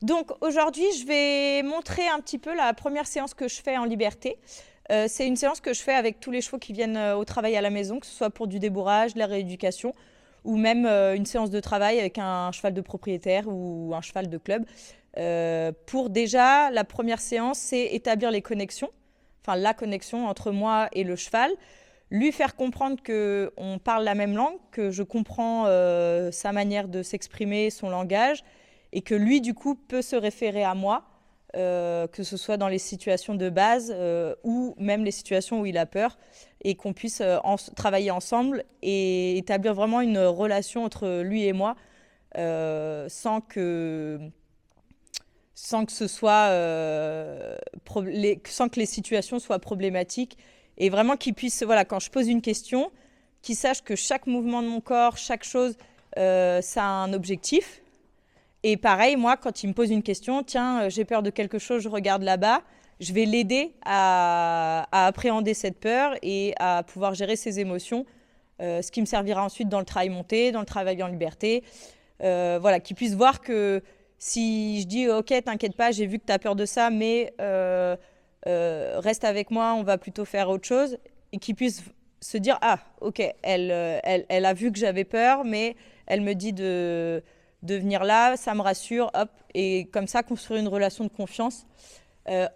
Donc aujourd'hui, je vais montrer un petit peu la première séance que je fais en liberté. C'est une séance que je fais avec tous les chevaux qui viennent au travail à la maison, que ce soit pour du débourrage, de la rééducation ou même une séance de travail avec un cheval de propriétaire ou un cheval de club. Pour déjà, la première séance, c'est établir les connexions, enfin la connexion entre moi et le cheval, lui faire comprendre qu'on parle la même langue, que je comprends sa manière de s'exprimer, son langage, et que lui, du coup, peut se référer à moi, que ce soit dans les situations de base ou même les situations où il a peur, et qu'on puisse travailler ensemble et établir vraiment une relation entre lui et moi sans que ce soit sans que les situations soient problématiques, et vraiment qu'il puisse, voilà, quand je pose une question, qu'il sache que chaque mouvement de mon corps, chaque chose, ça a un objectif. Et pareil, moi, quand il me pose une question, tiens, j'ai peur de quelque chose, je regarde là-bas, je vais l'aider à appréhender cette peur et à pouvoir gérer ses émotions, ce qui me servira ensuite dans le travail monté, dans le travail en liberté. Voilà, qu'il puisse voir que si je dis « Ok, t'inquiète pas, j'ai vu que tu as peur de ça, mais reste avec moi, on va plutôt faire autre chose », et qu'il puisse se dire « Ah, ok, elle a vu que j'avais peur, mais elle me dit de venir là, ça me rassure, hop », et comme ça construire une relation de confiance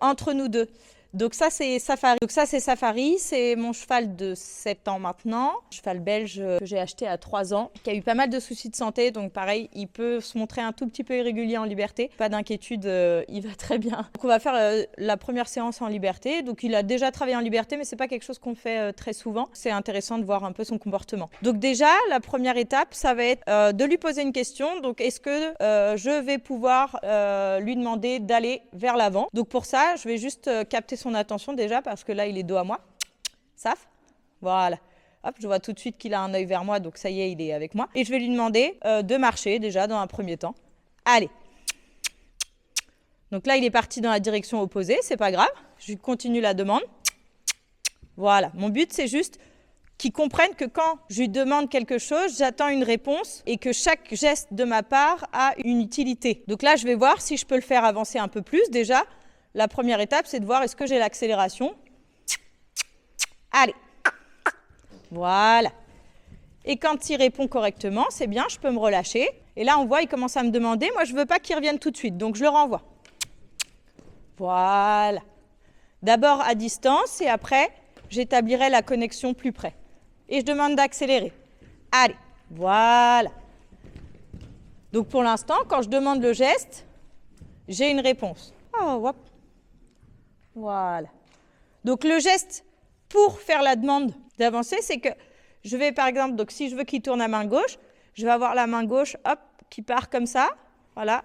entre nous deux. Donc ça, c'est Safari. C'est mon cheval de 7 ans maintenant. Cheval belge que j'ai acheté à 3 ans, qui a eu pas mal de soucis de santé. Donc pareil, il peut se montrer un tout petit peu irrégulier en liberté. Pas d'inquiétude, il va très bien. Donc on va faire la première séance en liberté. Donc il a déjà travaillé en liberté, mais c'est pas quelque chose qu'on fait très souvent. C'est intéressant de voir un peu son comportement. Donc déjà, la première étape, ça va être de lui poser une question. Donc est-ce que je vais pouvoir lui demander d'aller vers l'avant? Donc pour ça, je vais juste capter son attention déjà, parce que là, il est dos à moi. Saf, voilà. Hop, je vois tout de suite qu'il a un œil vers moi, donc ça y est, il est avec moi. Et je vais lui demander de marcher déjà dans un premier temps. Allez. Donc là, il est parti dans la direction opposée, c'est pas grave. Je continue la demande. Voilà. Mon but, c'est juste qu'il comprenne que quand je lui demande quelque chose, j'attends une réponse et que chaque geste de ma part a une utilité. Donc là, je vais voir si je peux le faire avancer un peu plus déjà. La première étape, c'est de voir est-ce que j'ai l'accélération. Allez. Voilà. Et quand il répond correctement, c'est bien, je peux me relâcher. Et là, on voit, il commence à me demander. Moi, je ne veux pas qu'il revienne tout de suite, donc je le renvoie. Voilà. D'abord à distance et après, j'établirai la connexion plus près. Et je demande d'accélérer. Allez. Voilà. Donc pour l'instant, quand je demande le geste, j'ai une réponse. Oh, hop. Voilà. Donc le geste pour faire la demande d'avancer, c'est que je vais par exemple, donc si je veux qu'il tourne à main gauche, je vais avoir la main gauche, hop, qui part comme ça, voilà.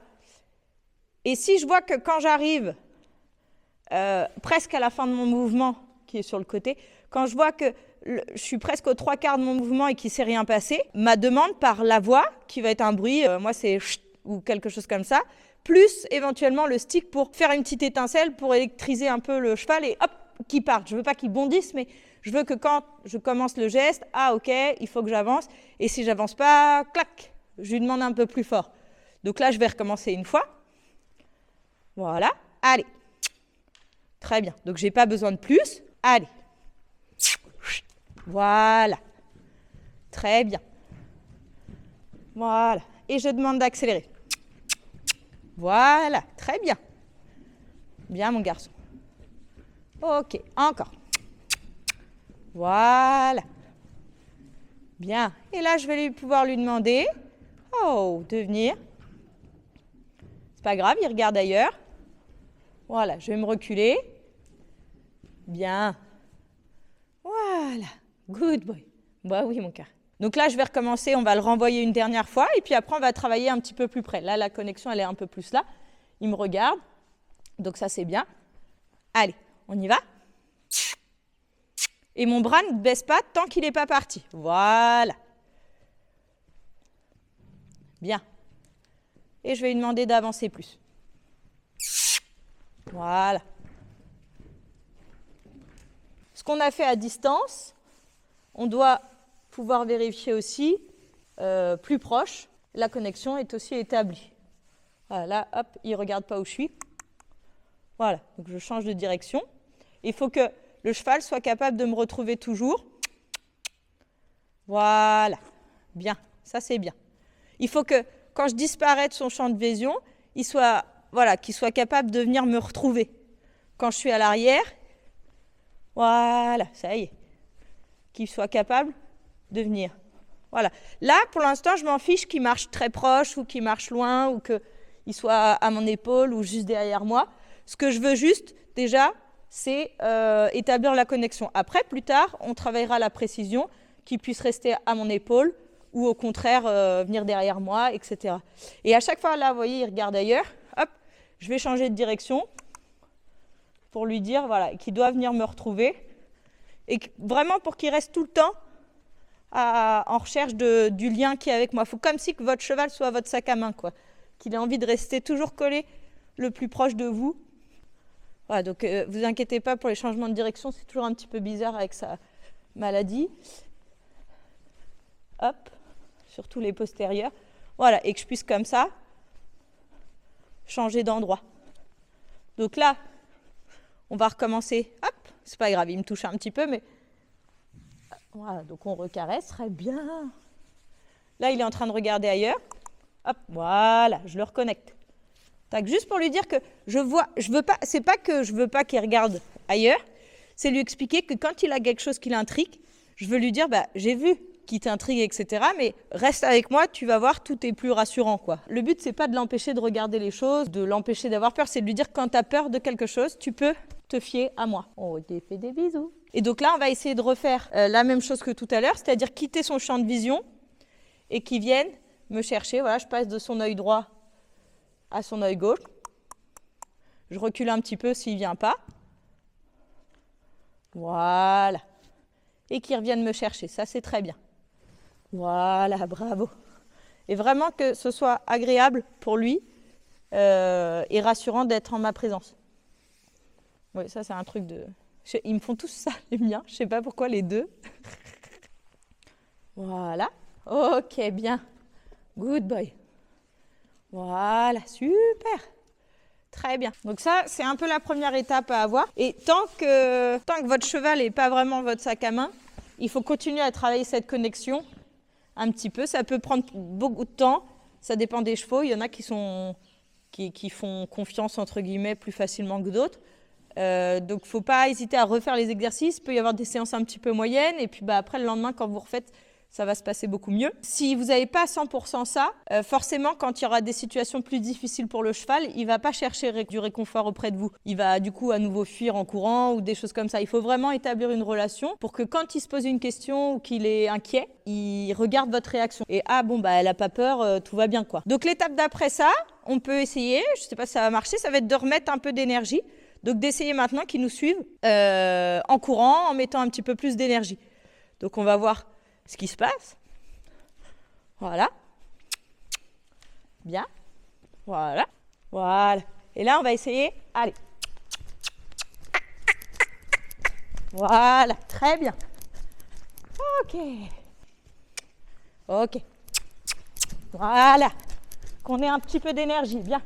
Et si je vois que quand j'arrive presque à la fin de mon mouvement, qui est sur le côté, quand je vois que je suis presque aux 3/4 de mon mouvement et qu'il ne s'est rien passé, ma demande par la voix, qui va être un bruit, moi c'est ou quelque chose comme ça, plus éventuellement le stick pour faire une petite étincelle, pour électriser un peu le cheval et hop, qu'il parte. Je ne veux pas qu'il bondisse, mais je veux que quand je commence le geste, ah ok, il faut que j'avance. Et si j'avance pas, clac, je lui demande un peu plus fort. Donc là, je vais recommencer une fois. Voilà, allez. Très bien, donc je n'ai pas besoin de plus. Allez. Voilà. Très bien. Voilà. Et je demande d'accélérer. Voilà, très bien. Bien, mon garçon. Ok, encore. Voilà. Bien. Et là, je vais pouvoir lui demander, de venir. C'est pas grave, il regarde ailleurs. Voilà, je vais me reculer. Bien. Voilà. Good boy. Bah oui, mon cœur. Donc là, je vais recommencer, on va le renvoyer une dernière fois, et puis après, on va travailler un petit peu plus près. Là, la connexion, elle est un peu plus là. Il me regarde, donc ça, c'est bien. Allez, on y va. Et mon bras ne baisse pas tant qu'il n'est pas parti. Voilà. Bien. Et je vais lui demander d'avancer plus. Voilà. Ce qu'on a fait à distance, on doit pouvoir vérifier aussi plus proche. La connexion est aussi établie. Voilà, là, hop, il ne regarde pas où je suis. Voilà, donc je change de direction. Il faut que le cheval soit capable de me retrouver toujours. Voilà, bien, ça c'est bien. Il faut que, quand je disparais de son champ de vision, qu'il soit capable de venir me retrouver. Quand je suis à l'arrière, voilà, ça y est, qu'il soit capable de venir. Voilà. Là, pour l'instant, je m'en fiche qu'il marche très proche ou qu'il marche loin ou qu'il soit à mon épaule ou juste derrière moi. Ce que je veux juste, déjà, c'est établir la connexion. Après, plus tard, on travaillera la précision, qu'il puisse rester à mon épaule ou au contraire venir derrière moi, etc. Et à chaque fois, là, vous voyez, il regarde ailleurs. Hop, je vais changer de direction pour lui dire voilà, qu'il doit venir me retrouver. Et vraiment pour qu'il reste tout le temps en recherche du lien qui est avec moi. Il faut comme si que votre cheval soit votre sac à main, quoi. Qu'il ait envie de rester toujours collé le plus proche de vous. Voilà, donc vous inquiétez pas pour les changements de direction, c'est toujours un petit peu bizarre avec sa maladie. Hop, surtout les postérieurs. Voilà, et que je puisse comme ça changer d'endroit. Donc là, on va recommencer. Hop, c'est pas grave, il me touche un petit peu, mais voilà, donc on recaresse, très bien. Là, il est en train de regarder ailleurs. Hop, voilà, je le reconnecte. Tac, juste pour lui dire que je veux pas, c'est pas que je veux pas qu'il regarde ailleurs, c'est lui expliquer que quand il a quelque chose qui l'intrigue, je veux lui dire, bah, j'ai vu qu'il t'intrigue, etc., mais reste avec moi, tu vas voir, tout est plus rassurant, quoi. Le but, c'est pas de l'empêcher de regarder les choses, de l'empêcher d'avoir peur, c'est de lui dire, quand tu as peur de quelque chose, tu peux te fier à moi. On te fait des bisous. Et donc là, on va essayer de refaire la même chose que tout à l'heure, c'est-à-dire quitter son champ de vision et qu'il vienne me chercher. Voilà, je passe de son œil droit à son œil gauche. Je recule un petit peu s'il ne vient pas. Voilà. Et qu'il revienne me chercher, ça c'est très bien. Voilà, bravo. Et vraiment que ce soit agréable pour lui et rassurant d'être en ma présence. Oui, ça c'est un truc de... Ils me font tous ça, les miens. Je ne sais pas pourquoi les deux. Voilà. Ok, bien. Good boy. Voilà, super. Très bien. Donc ça, c'est un peu la première étape à avoir. Et tant que votre cheval n'est pas vraiment votre sac à main, il faut continuer à travailler cette connexion un petit peu. Ça peut prendre beaucoup de temps. Ça dépend des chevaux. Il y en a qui font confiance, entre guillemets, plus facilement que d'autres. Donc, il ne faut pas hésiter à refaire les exercices. Il peut y avoir des séances un petit peu moyennes. Et puis, après, le lendemain, quand vous refaites, ça va se passer beaucoup mieux. Si vous n'avez pas 100% ça, forcément, quand il y aura des situations plus difficiles pour le cheval, il ne va pas chercher du réconfort auprès de vous. Il va, du coup, à nouveau fuir en courant ou des choses comme ça. Il faut vraiment établir une relation pour que quand il se pose une question ou qu'il est inquiet, il regarde votre réaction. Et ah, bon, bah, elle n'a pas peur, tout va bien, quoi. Donc, l'étape d'après ça, on peut essayer. Je ne sais pas si ça va marcher. Ça va être de remettre un peu d'énergie. Donc, d'essayer maintenant qu'ils nous suivent en courant, en mettant un petit peu plus d'énergie. Donc, on va voir ce qui se passe. Voilà. Bien. Voilà. Voilà. Et là, on va essayer. Allez. Voilà. Très bien. Ok. Ok. Voilà. Qu'on ait un petit peu d'énergie. Bien.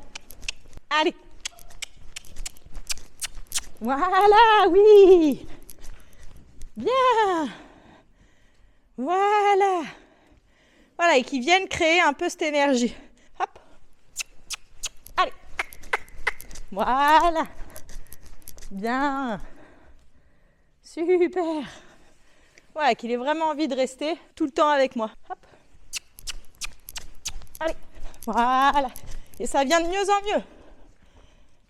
Allez. Voilà, oui. Bien. Voilà. Voilà, et qu'ils viennent créer un peu cette énergie. Hop. Allez. Voilà. Bien. Super. Voilà, qu'il ait vraiment envie de rester tout le temps avec moi. Hop. Allez. Voilà. Et ça vient de mieux en mieux.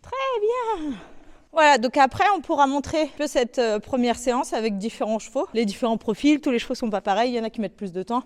Très bien. Voilà, donc après, on pourra montrer un peu cette première séance avec différents chevaux, les différents profils. Tous les chevaux ne sont pas pareils, il y en a qui mettent plus de temps,